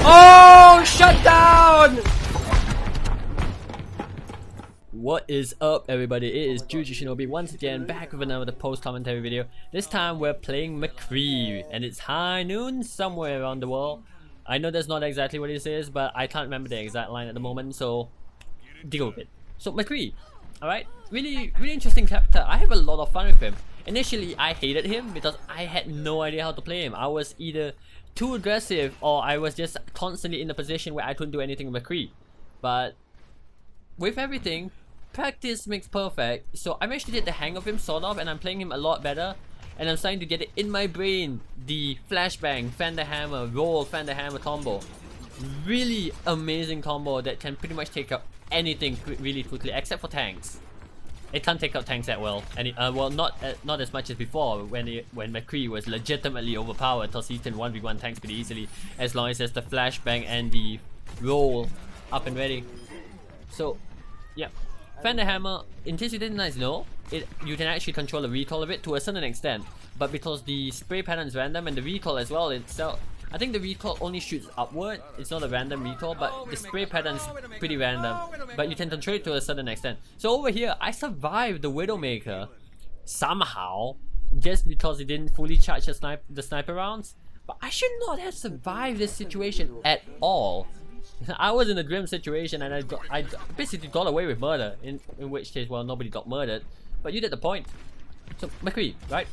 Oh, Shutdown! What is up, everybody? It is Juju Shinobi once again, back with another post-commentary video. This time we're playing McCree, and it's high noon somewhere around the world. I know that's not exactly what it is, but I can't remember the exact line at the moment, so deal with it. So McCree, alright? Really interesting character. I have a lot of fun with him. Initially, I hated him because I had no idea how to play him. I was either too aggressive or I was just constantly in a position where I couldn't do anything with McCree. But with everything, practice makes perfect. So I managed to get the hang of him sort of, and I'm playing him a lot better. And I'm starting to get it in my brain. The flashbang, fan the hammer, roll, fan the hammer combo. Really amazing combo that can pretty much take out anything really quickly, except for tanks. It can't take out tanks that well, and well, not as much as before when McCree was legitimately overpowered. Because he can 1v1 tanks pretty easily as long as there's the flashbang and the roll up and ready. So, yeah, fan the hammer. In case you didn't know, you can actually control the recoil of it to a certain extent, but because the spray pattern is random and the recoil as well itself. I think the recoil only shoots upward, it's not a random recoil, but the spray pattern is pretty random. But you can control it to a certain extent. So over here, I survived the Widowmaker somehow, just because it didn't fully charge the sniper rounds. But I should not have survived this situation at all. I was in a grim situation and I basically got away with murder, in which case, well, nobody got murdered. But you get the point. So McCree, right?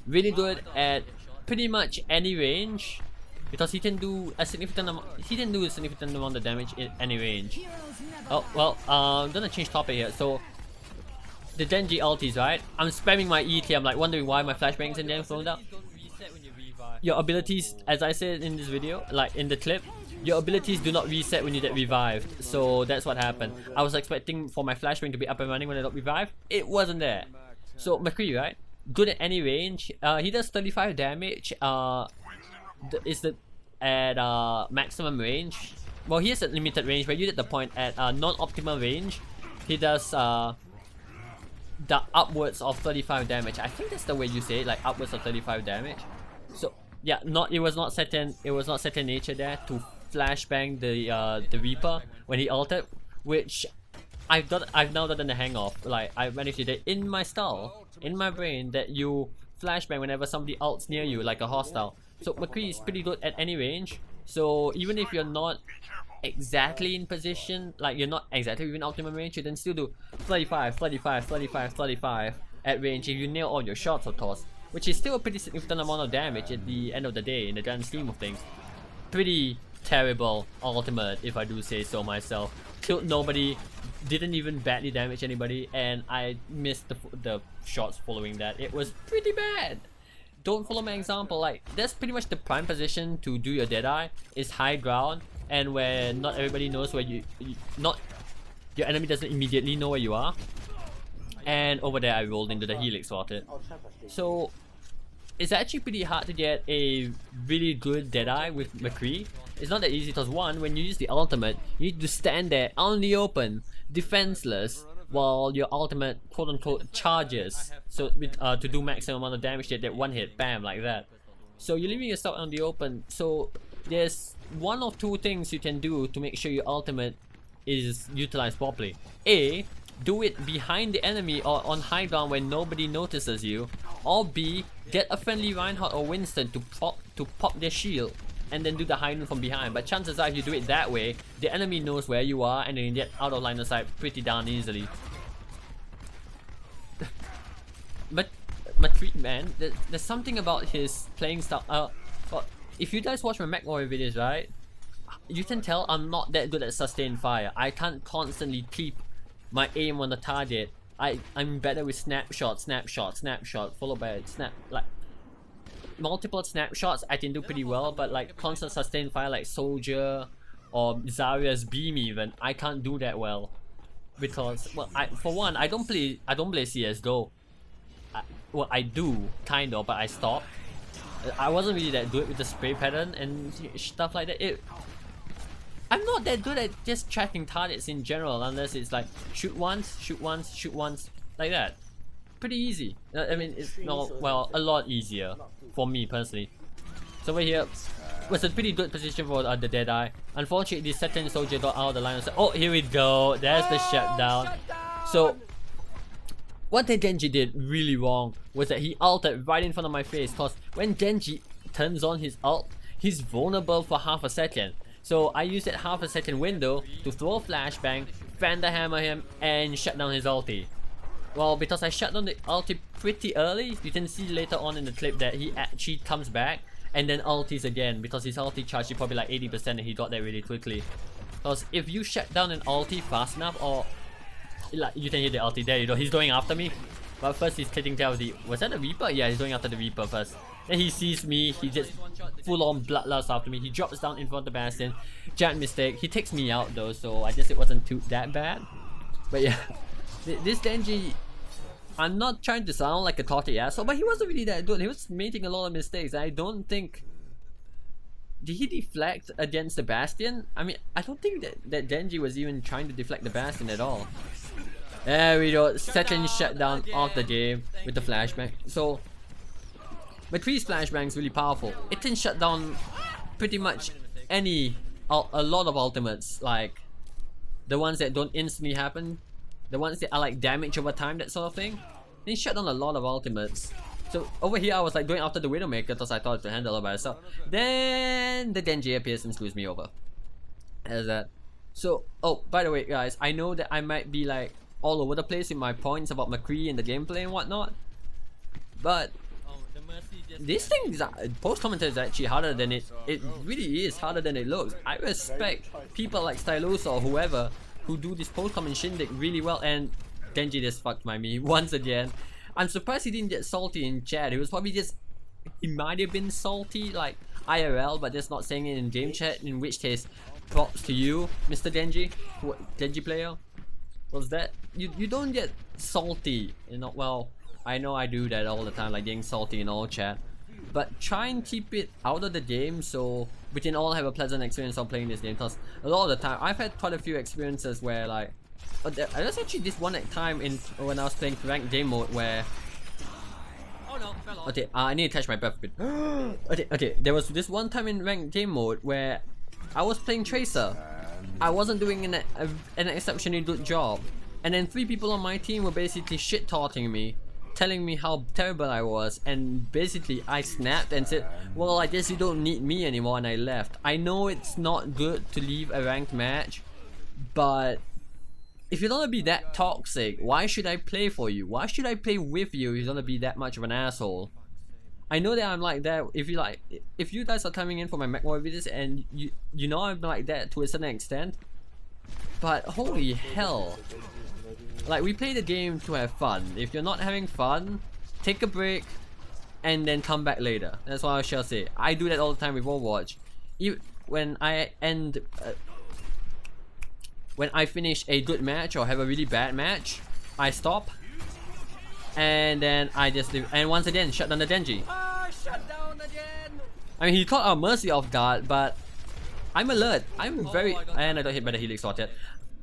Really good at pretty much any range, because he can do a significant amount of damage in any range. Oh well, I'm gonna change topic here. So the Genji ultis, right? I'm spamming my ET. I'm like wondering why my flashbangs and them slowing down. Your abilities, as I said in this video, like in the clip, your abilities do not reset when you get revived. So that's what happened. I was expecting for my flashbang to be up and running when I got revived. It wasn't there. So McCree, right? Good at any range. He does 35 damage. Is the at maximum range? Well, he has a limited range, but you get the point. At non-optimal range, he does the upwards of 35 damage. I think that's the way you say it, like upwards of 35 damage. So yeah, it was not set in nature there to flashbang the Reaper when he ulted, which I've now gotten the hang of. Like I managed to get in my style, in my brain, that you flashbang whenever somebody ults near you, like a hostile. So McCree is pretty good at any range. So even if you're not exactly in position, like you're not exactly within optimum range, you can still do 35, 35, 35, 35 at range if you nail all your shots, of course. Which is still a pretty significant amount of damage at the end of the day, in the grand scheme of things. Pretty terrible ultimate, if I do say so myself. Killed nobody, didn't even badly damage anybody, and I missed the shots following that. It was pretty bad. Don't follow my example. Like, that's pretty much the prime position to do your Deadeye, is high ground, and where not everybody knows where your enemy doesn't immediately know where you are. And over there I rolled into the helix spotted. So it's actually pretty hard to get a really good Deadeye with McCree. It's not that easy because one, when you use the ultimate, you need to stand there out in the open, defenseless, while your ultimate quote-unquote charges. So to do maximum amount of damage, that one hit, bam, like that. So you're leaving yourself out in the open. So there's one or two things you can do to make sure your ultimate is utilized properly. A, do it behind the enemy or on high ground when nobody notices you. Or B, get a friendly Reinhardt or Winston to pop their shield and then do the high noon from behind. But chances are if you do it that way, the enemy knows where you are and then you get out of line of sight pretty darn easily. But McCree, man, there's something about his playing style. Well, if you guys watch my McWarrior videos, right, you can tell I'm not that good at sustained fire. I can't constantly keep my aim on the target. I'm better with snapshot, followed by a snap. Like multiple snapshots I can do pretty well, but like constant sustained fire like Soldier or Zarya's beam even, I can't do that well. Because, well, for one, I don't play CSGO. Well, I do, kind of, but I stopped. I wasn't really that good with the spray pattern and stuff like that. I'm not that good at just tracking targets in general, unless it's like shoot once, shoot once, shoot once, like that. pretty easy. I mean, it's not, well, a lot easier for me personally. So over here was a pretty good position for the Deadeye. Unfortunately, the second soldier got out of the line. So, oh, here we go. There's the shutdown. So, what the Genji did really wrong was that he ulted right in front of my face. Cause when Genji turns on his ult, he's vulnerable for half a second. So I used that half a second window to throw a flashbang, Fender hammer him, and shut down his ulti. Well, because I shut down the ulti pretty early, you can see later on in the clip that he actually comes back and then ultis again, because his ulti charged probably like 80% and he got there really quickly. Because if you shut down an ulti fast enough, or like you can hear the ulti there, you know, he's going after me. But first he's taking care of the, was that the Reaper? Yeah, he's going after the Reaper first. Then he sees me, he just full on bloodlust after me. He drops down in front of the Bastion. Giant mistake. He takes me out though, so I guess it wasn't too that bad. But yeah, this Genji, I'm not trying to sound like a cocky asshole, but he wasn't really that good. He was making a lot of mistakes. I don't think, did he deflect against the Bastion? I mean, I don't think that Genji was even trying to deflect the Bastion at all. There we go, second shutdown of the game with the flashbang. So McCree's flashbang is really powerful. It can shut down pretty much a lot of ultimates, like the ones that don't instantly happen, the ones that are like damage over time, that sort of thing. They shut down a lot of ultimates. So over here I was like going after the Widowmaker because I thought to handle it by itself. Then the Genji appears and screws me over. As that. So, oh, by the way guys, I know that I might be like all over the place in my points about McCree and the gameplay and whatnot, but this thing is, post commentary is actually harder than it really is harder than it looks. I respect people like Stylosa or whoever who do this post comment shindig really well, and Genji just fucked my me once again. I'm surprised he didn't get salty in chat. He was probably just, he might have been salty like IRL, but just not saying it in game chat, in which case props to you, Mr. Genji, Genji player. Was that you don't get salty, you know? Well, I know I do that all the time, like getting salty in all chat, but try and keep it out of the game so we can all have a pleasant experience of playing this game. Because a lot of the time I've had quite a few experiences where like, there's actually this one time in when I was playing ranked game mode where, okay, I need to catch my breath a bit. okay, there was this one time in ranked game mode where I was playing Tracer. I wasn't doing an exceptionally good job, and then 3 people on my team were basically shit-talking me, telling me how terrible I was, and basically I snapped and said, well, I guess you don't need me anymore, and I left. I know it's not good to leave a ranked match, but if you're gonna be that toxic, why should I play for you? Why should I play with you if you're gonna be that much of an asshole? I know that I'm like that. If you guys are coming in for my McCree videos and you know I'm like that to a certain extent, but holy hell, like, we play the game to have fun. If you're not having fun, take a break and then come back later. That's what I shall say. I do that all the time with Overwatch. When I finish a good match or have a really bad match, I stop. And then I just leave, and once again shut down the Genji. Shut down again. I mean, he caught our Mercy off guard, but I'm alert. I'm very, and I don't hit by the Helix Sword yet.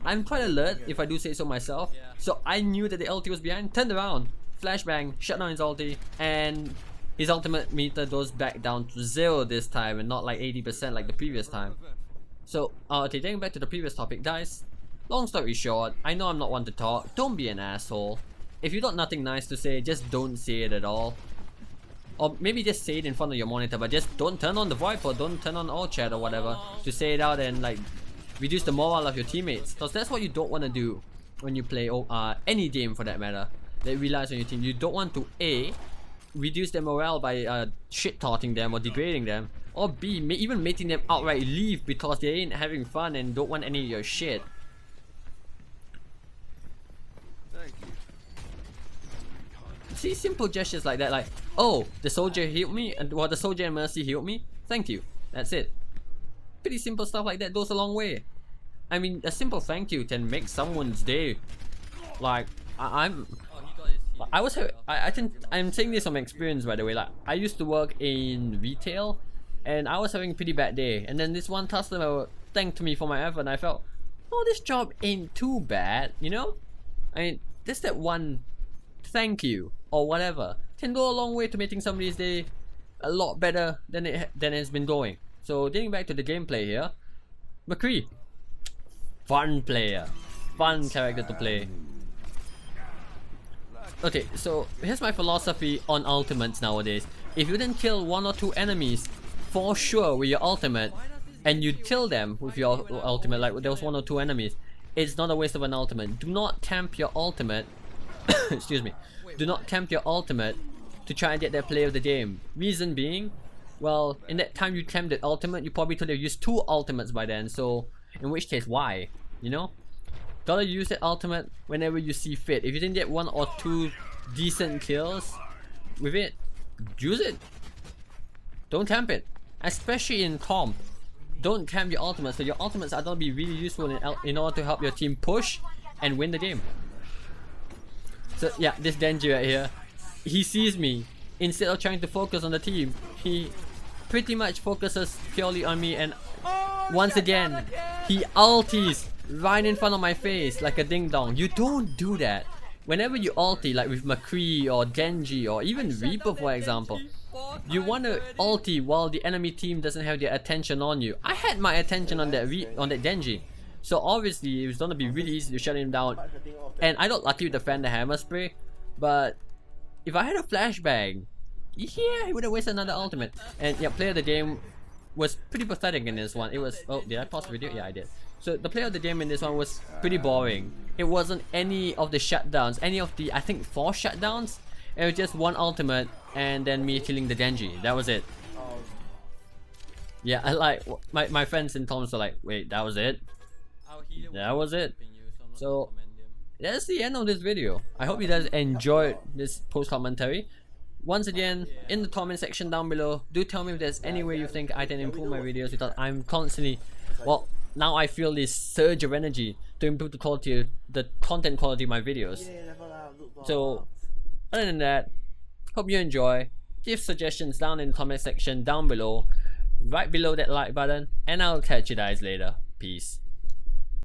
I'm quite alert, if I do say so myself. So I knew that the ulti was behind, turned around, flashbang, shut down his ulti, and his ultimate meter goes back down to 0 this time, and not like 80% like the previous time. So okay, getting back to the previous topic, guys. Long story short, I know I'm not one to talk. Don't be an asshole. If you got nothing nice to say, just don't say it at all. Or maybe just say it in front of your monitor, but just don't turn on the VoIP or don't turn on all chat or whatever to say it out and like reduce the morale of your teammates. Because that's what you don't want to do when you play any game for that matter that relies on your team. You don't want to A, reduce their morale by shit-talking them or degrading them, or B, even making them outright leave because they ain't having fun and don't want any of your shit. See, simple gestures like that, like, oh, the soldier healed me, and well, the soldier and Mercy healed me, thank you, that's it. Pretty simple stuff like that goes a long way. I mean, a simple thank you can make someone's day. Like, I'm saying this from experience, by the way. Like, I used to work in retail, and I was having a pretty bad day, and then this one customer thanked me for my effort, and I felt, oh, this job ain't too bad, you know? I mean, there's that one thank you or whatever can go a long way to making somebody's day a lot better than it's been going. So getting back to the gameplay here, McCree, fun player, fun character to play. Okay, so here's my philosophy on ultimates nowadays. If you didn't kill 1 or 2 enemies for sure with your ultimate, and you kill them with your ultimate, like there was 1 or 2 enemies, it's not a waste of an ultimate. Do not tempt your ultimate excuse me, do not tempt your ultimate to try and get that play of the game. Reason being, well, in that time you tempted ultimate, you probably could have used 2 ultimates by then, so in which case why, you know? Gotta use that ultimate whenever you see fit. If you didn't get 1 or 2 decent kills with it, use it. Don't tempt it, especially in comp. Don't tempt your ultimates. So your ultimates are gonna be really useful in order to help your team push and win the game. So yeah, this Denji right here, he sees me. Instead of trying to focus on the team, he pretty much focuses purely on me, and once again, he ulties right in front of my face like a ding dong. You don't do that. Whenever you ulti, like with McCree or Genji or even Reaper for example, you want to ulti while the enemy team doesn't have their attention on you. I had my attention on that Genji, so obviously it was gonna be really easy to shut him down. And I got lucky with the Fender Hammer Spray, but if I had a flashbang, yeah, he would have wasted another ultimate. And yeah, play of the game was pretty pathetic in this one. It was, oh, did I pause the video? Yeah, I did. So the play of the game in this one was pretty boring. It wasn't any of the shutdowns, any of the, I think 4 shutdowns. It was just 1 ultimate and then me killing the Genji. That was it. Yeah, I like, my friends in Tom's were like, wait, that was it? That was it. So that's the end of this video. I hope you guys enjoyed this post commentary. Once again, in the comment section down below, do tell me if there's any way you think I can improve my videos, because I'm constantly, well, now I feel this surge of energy to improve the quality, the content quality of my videos. So other than that, hope you enjoy. Give suggestions down in the comment section down below, right below that like button, and I'll catch you guys later. Peace.